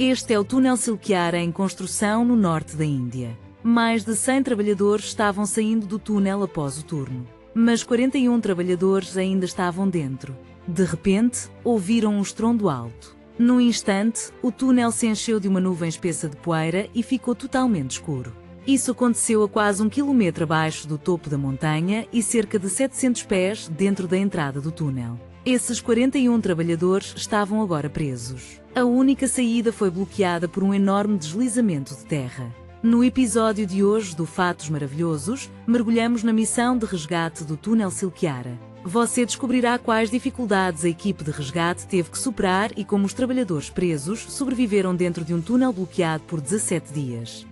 Este é o túnel Silkyara em construção no norte da Índia. Mais de 100 trabalhadores estavam saindo do túnel após o turno, mas 41 trabalhadores ainda estavam dentro. De repente, ouviram um estrondo alto. Num instante, o túnel se encheu de uma nuvem espessa de poeira e ficou totalmente escuro. Isso aconteceu a quase 1 quilômetro abaixo do topo da montanha e cerca de 700 pés dentro da entrada do túnel. Esses 41 trabalhadores estavam agora presos. A única saída foi bloqueada por um enorme deslizamento de terra. No episódio de hoje do Fatos Maravilhosos, mergulhamos na missão de resgate do túnel Silkyara. Você descobrirá quais dificuldades a equipe de resgate teve que superar e como os trabalhadores presos sobreviveram dentro de um túnel bloqueado por 17 dias.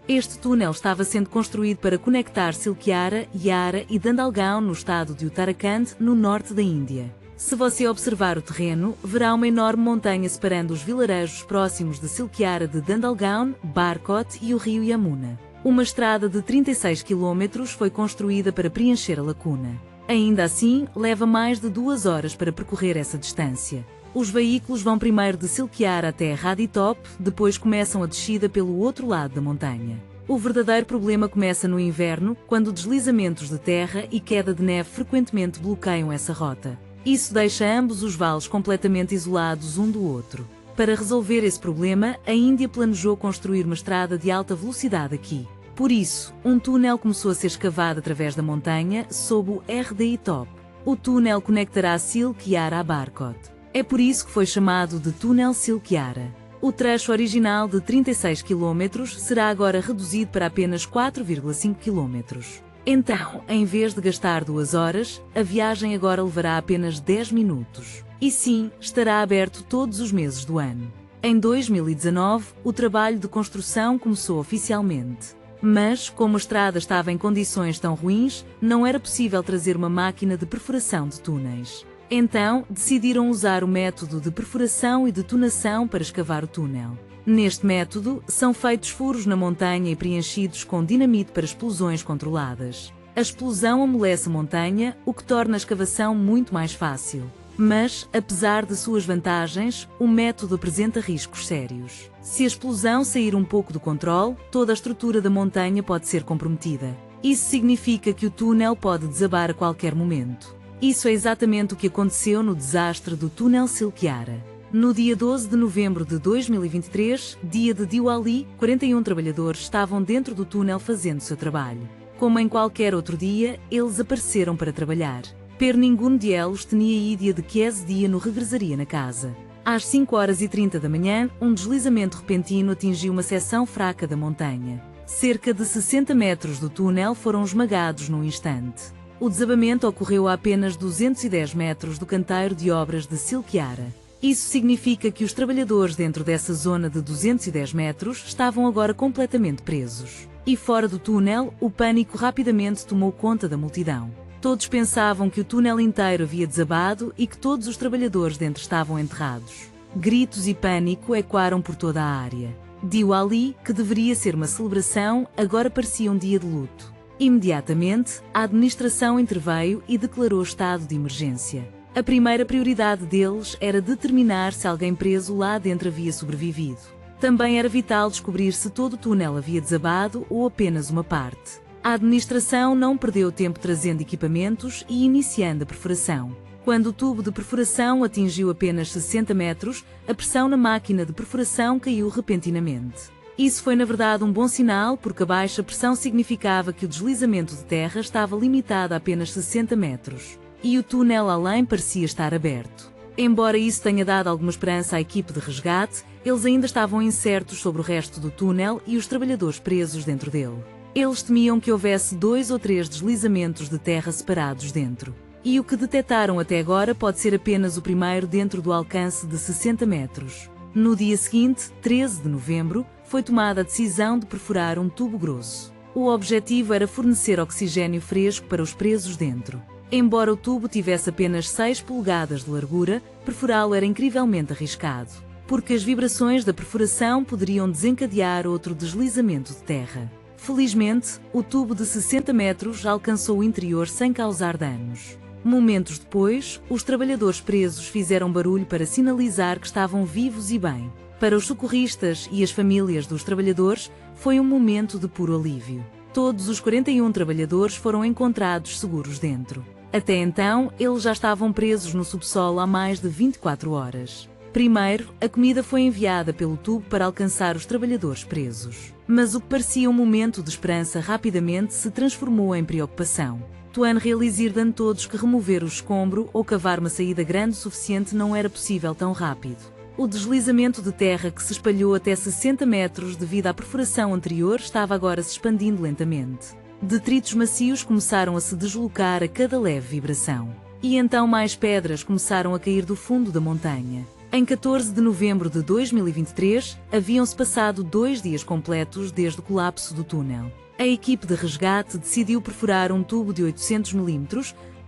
Este túnel estava sendo construído para conectar Silkyara, Yara e Dandalgaon no estado de Uttarakhand, no norte da Índia. Se você observar o terreno, verá uma enorme montanha separando os vilarejos próximos de Silkyara de Dandalgaon, Barkot e o rio Yamuna. Uma estrada de 36 km foi construída para preencher a lacuna. Ainda assim, leva mais de 2 horas para percorrer essa distância. Os veículos vão primeiro de Silkyara até Raditop, depois começam a descida pelo outro lado da montanha. O verdadeiro problema começa no inverno, quando deslizamentos de terra e queda de neve frequentemente bloqueiam essa rota. Isso deixa ambos os vales completamente isolados um do outro. Para resolver esse problema, a Índia planejou construir uma estrada de alta velocidade aqui. Por isso, um túnel começou a ser escavado através da montanha, sob o RDI Top. O túnel conectará Silkyara a Barkot. É por isso que foi chamado de túnel Silkyara. O trecho original de 36 km será agora reduzido para apenas 4,5 km. Então, em vez de gastar 2 horas, a viagem agora levará apenas 10 minutos. E sim, estará aberto todos os meses do ano. Em 2019, o trabalho de construção começou oficialmente. Mas, como a estrada estava em condições tão ruins, não era possível trazer uma máquina de perfuração de túneis. Então, decidiram usar o método de perfuração e detonação para escavar o túnel. Neste método, são feitos furos na montanha e preenchidos com dinamite para explosões controladas. A explosão amolece a montanha, o que torna a escavação muito mais fácil. Mas, apesar de suas vantagens, o método apresenta riscos sérios. Se a explosão sair um pouco do controle, toda a estrutura da montanha pode ser comprometida. Isso significa que o túnel pode desabar a qualquer momento. Isso é exatamente o que aconteceu no desastre do túnel Silkyara. No dia 12 de novembro de 2023, dia de Diwali, 41 trabalhadores estavam dentro do túnel fazendo seu trabalho. Como em qualquer outro dia, eles apareceram para trabalhar. Per ninguno de eles tinha ideia de que esse dia não regressaria na casa. Às 5h30 da manhã, um deslizamento repentino atingiu uma seção fraca da montanha. Cerca de 60 metros do túnel foram esmagados num instante. O desabamento ocorreu a apenas 210 metros do canteiro de obras de Silkyara. Isso significa que os trabalhadores dentro dessa zona de 210 metros estavam agora completamente presos. E fora do túnel, o pânico rapidamente tomou conta da multidão. Todos pensavam que o túnel inteiro havia desabado e que todos os trabalhadores dentro estavam enterrados. Gritos e pânico ecoaram por toda a área. Diwali, que deveria ser uma celebração, agora parecia um dia de luto. Imediatamente, a administração interveio e declarou estado de emergência. A primeira prioridade deles era determinar se alguém preso lá dentro havia sobrevivido. Também era vital descobrir se todo o túnel havia desabado ou apenas uma parte. A administração não perdeu tempo trazendo equipamentos e iniciando a perfuração. Quando o tubo de perfuração atingiu apenas 60 metros, a pressão na máquina de perfuração caiu repentinamente. Isso foi na verdade um bom sinal porque a baixa pressão significava que o deslizamento de terra estava limitado a apenas 60 metros. E o túnel além parecia estar aberto. Embora isso tenha dado alguma esperança à equipe de resgate, eles ainda estavam incertos sobre o resto do túnel e os trabalhadores presos dentro dele. Eles temiam que houvesse 2 ou 3 deslizamentos de terra separados dentro. E o que detectaram até agora pode ser apenas o primeiro dentro do alcance de 60 metros. No dia seguinte, 13 de novembro, foi tomada a decisão de perfurar um tubo grosso. O objetivo era fornecer oxigênio fresco para os presos dentro. Embora o tubo tivesse apenas 6 polegadas de largura, perfurá-lo era incrivelmente arriscado, porque as vibrações da perfuração poderiam desencadear outro deslizamento de terra. Felizmente, o tubo de 60 metros alcançou o interior sem causar danos. Momentos depois, os trabalhadores presos fizeram barulho para sinalizar que estavam vivos e bem. Para os socorristas e as famílias dos trabalhadores, foi um momento de puro alívio. Todos os 41 trabalhadores foram encontrados seguros dentro. Até então, eles já estavam presos no subsolo há mais de 24 horas. Primeiro, a comida foi enviada pelo tubo para alcançar os trabalhadores presos. Mas o que parecia um momento de esperança rapidamente se transformou em preocupação. Tuan realizar dan todos que remover o escombro ou cavar uma saída grande o suficiente não era possível tão rápido. O deslizamento de terra que se espalhou até 60 metros devido à perfuração anterior estava agora se expandindo lentamente. Detritos macios começaram a se deslocar a cada leve vibração. E então mais pedras começaram a cair do fundo da montanha. Em 14 de novembro de 2023, haviam-se passado 2 dias completos desde o colapso do túnel. A equipe de resgate decidiu perfurar um tubo de 800 mm,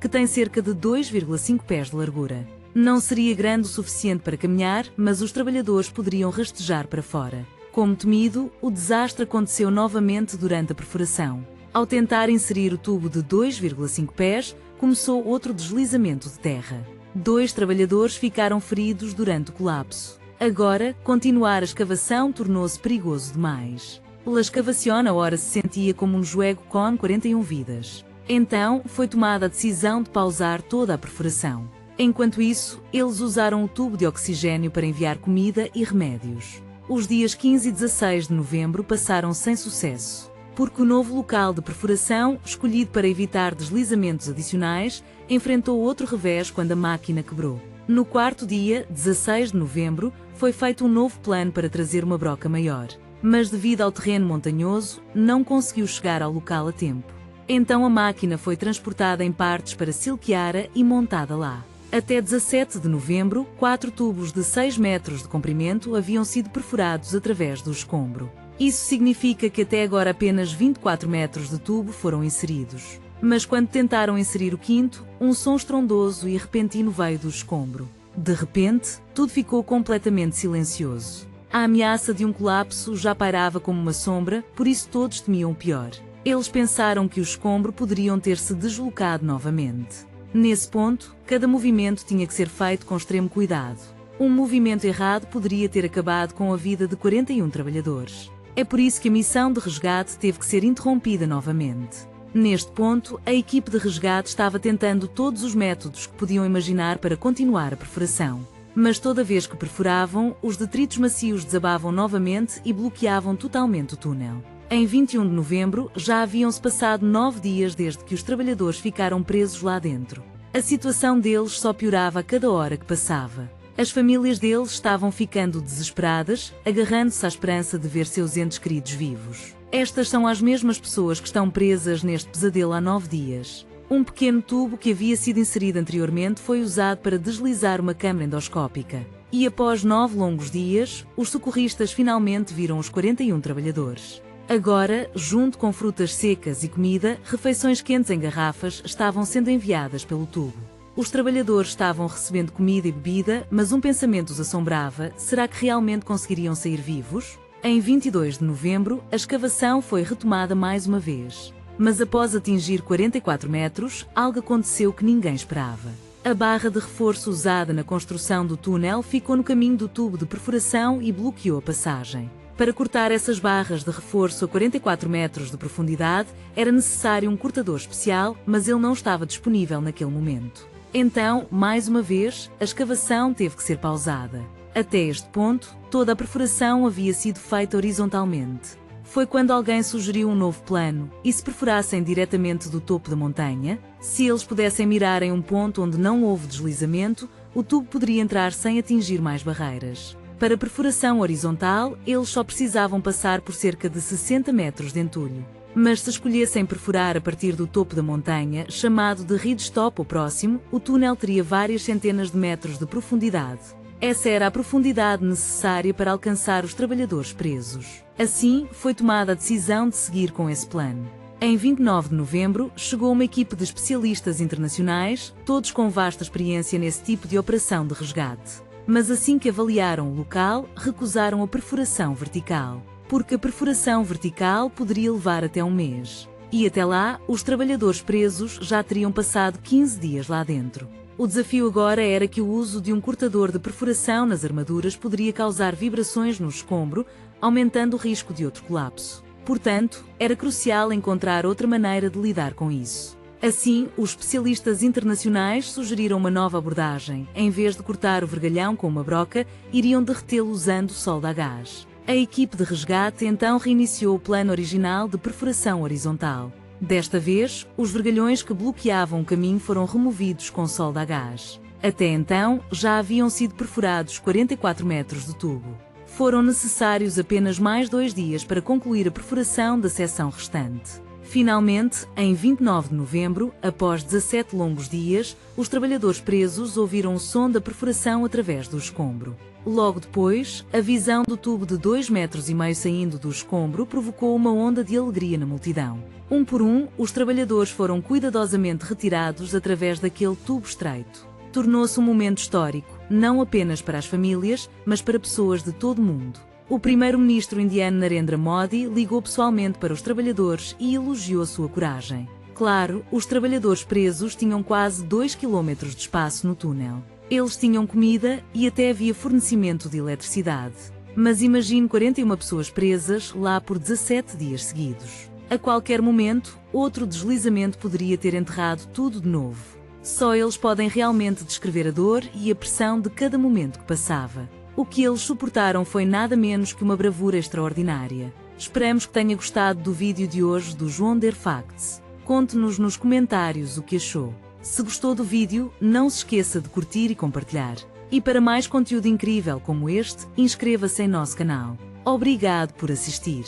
que tem cerca de 2,5 pés de largura. Não seria grande o suficiente para caminhar, mas os trabalhadores poderiam rastejar para fora. Como temido, o desastre aconteceu novamente durante a perfuração. Ao tentar inserir o tubo de 2,5 pés, começou outro deslizamento de terra. 2 trabalhadores ficaram feridos durante o colapso. Agora, continuar a escavação tornou-se perigoso demais. La escavação ora se sentia como um jogo com 41 vidas. Então, foi tomada a decisão de pausar toda a perfuração. Enquanto isso, eles usaram o tubo de oxigênio para enviar comida e remédios. Os dias 15 e 16 de novembro passaram sem sucesso, porque o novo local de perfuração, escolhido para evitar deslizamentos adicionais, enfrentou outro revés quando a máquina quebrou. No quarto dia, 16 de novembro, foi feito um novo plano para trazer uma broca maior. Mas devido ao terreno montanhoso, não conseguiu chegar ao local a tempo. Então a máquina foi transportada em partes para Silquiara e montada lá. Até 17 de novembro, 4 tubos de 6 metros de comprimento haviam sido perfurados através do escombro. Isso significa que até agora apenas 24 metros de tubo foram inseridos. Mas quando tentaram inserir o quinto, um som estrondoso e repentino veio do escombro. De repente, tudo ficou completamente silencioso. A ameaça de um colapso já pairava como uma sombra, por isso todos temiam o pior. Eles pensaram que o escombro poderiam ter-se deslocado novamente. Nesse ponto, cada movimento tinha que ser feito com extremo cuidado. Um movimento errado poderia ter acabado com a vida de 41 trabalhadores. É por isso que a missão de resgate teve que ser interrompida novamente. Neste ponto, a equipe de resgate estava tentando todos os métodos que podiam imaginar para continuar a perfuração. Mas toda vez que perfuravam, os detritos macios desabavam novamente e bloqueavam totalmente o túnel. Em 21 de novembro, já haviam-se passado 9 dias desde que os trabalhadores ficaram presos lá dentro. A situação deles só piorava a cada hora que passava. As famílias deles estavam ficando desesperadas, agarrando-se à esperança de ver seus entes queridos vivos. Estas são as mesmas pessoas que estão presas neste pesadelo há 9 dias. Um pequeno tubo que havia sido inserido anteriormente foi usado para deslizar uma câmara endoscópica. E após 9 longos dias, os socorristas finalmente viram os 41 trabalhadores. Agora, junto com frutas secas e comida, refeições quentes em garrafas estavam sendo enviadas pelo tubo. Os trabalhadores estavam recebendo comida e bebida, mas um pensamento os assombrava: será que realmente conseguiriam sair vivos? Em 22 de novembro, a escavação foi retomada mais uma vez. Mas após atingir 44 metros, algo aconteceu que ninguém esperava. A barra de reforço usada na construção do túnel ficou no caminho do tubo de perfuração e bloqueou a passagem. Para cortar essas barras de reforço a 44 metros de profundidade, era necessário um cortador especial, mas ele não estava disponível naquele momento. Então, mais uma vez, a escavação teve que ser pausada. Até este ponto, toda a perfuração havia sido feita horizontalmente. Foi quando alguém sugeriu um novo plano: e se perfurassem diretamente do topo da montanha? Se eles pudessem mirar em um ponto onde não houve deslizamento, o tubo poderia entrar sem atingir mais barreiras. Para perfuração horizontal, eles só precisavam passar por cerca de 60 metros de entulho. Mas se escolhessem perfurar a partir do topo da montanha, chamado de ridgetop ou próximo, o túnel teria várias centenas de metros de profundidade. Essa era a profundidade necessária para alcançar os trabalhadores presos. Assim, foi tomada a decisão de seguir com esse plano. Em 29 de novembro, chegou uma equipe de especialistas internacionais, todos com vasta experiência nesse tipo de operação de resgate. Mas assim que avaliaram o local, recusaram a perfuração vertical. Porque a perfuração vertical poderia levar até um mês. E até lá, os trabalhadores presos já teriam passado 15 dias lá dentro. O desafio agora era que o uso de um cortador de perfuração nas armaduras poderia causar vibrações no escombro, aumentando o risco de outro colapso. Portanto, era crucial encontrar outra maneira de lidar com isso. Assim, os especialistas internacionais sugeriram uma nova abordagem. Em vez de cortar o vergalhão com uma broca, iriam derretê-lo usando solda a gás. A equipe de resgate então reiniciou o plano original de perfuração horizontal. Desta vez, os vergalhões que bloqueavam o caminho foram removidos com solda a gás. Até então, já haviam sido perfurados 44 metros de tubo. Foram necessários apenas mais 2 dias para concluir a perfuração da seção restante. Finalmente, em 29 de novembro, após 17 longos dias, os trabalhadores presos ouviram o som da perfuração através do escombro. Logo depois, a visão do tubo de 2,5 metros saindo do escombro provocou uma onda de alegria na multidão. Um por um, os trabalhadores foram cuidadosamente retirados através daquele tubo estreito. Tornou-se um momento histórico, não apenas para as famílias, mas para pessoas de todo o mundo. O primeiro-ministro indiano Narendra Modi ligou pessoalmente para os trabalhadores e elogiou a sua coragem. Claro, os trabalhadores presos tinham quase 2 quilômetros de espaço no túnel. Eles tinham comida e até havia fornecimento de eletricidade. Mas imagine 41 pessoas presas lá por 17 dias seguidos. A qualquer momento, outro deslizamento poderia ter enterrado tudo de novo. Só eles podem realmente descrever a dor e a pressão de cada momento que passava. O que eles suportaram foi nada menos que uma bravura extraordinária. Esperamos que tenha gostado do vídeo de hoje do João Der Facts. Conte-nos nos comentários o que achou. Se gostou do vídeo, não se esqueça de curtir e compartilhar. E para mais conteúdo incrível como este, inscreva-se em nosso canal. Obrigado por assistir.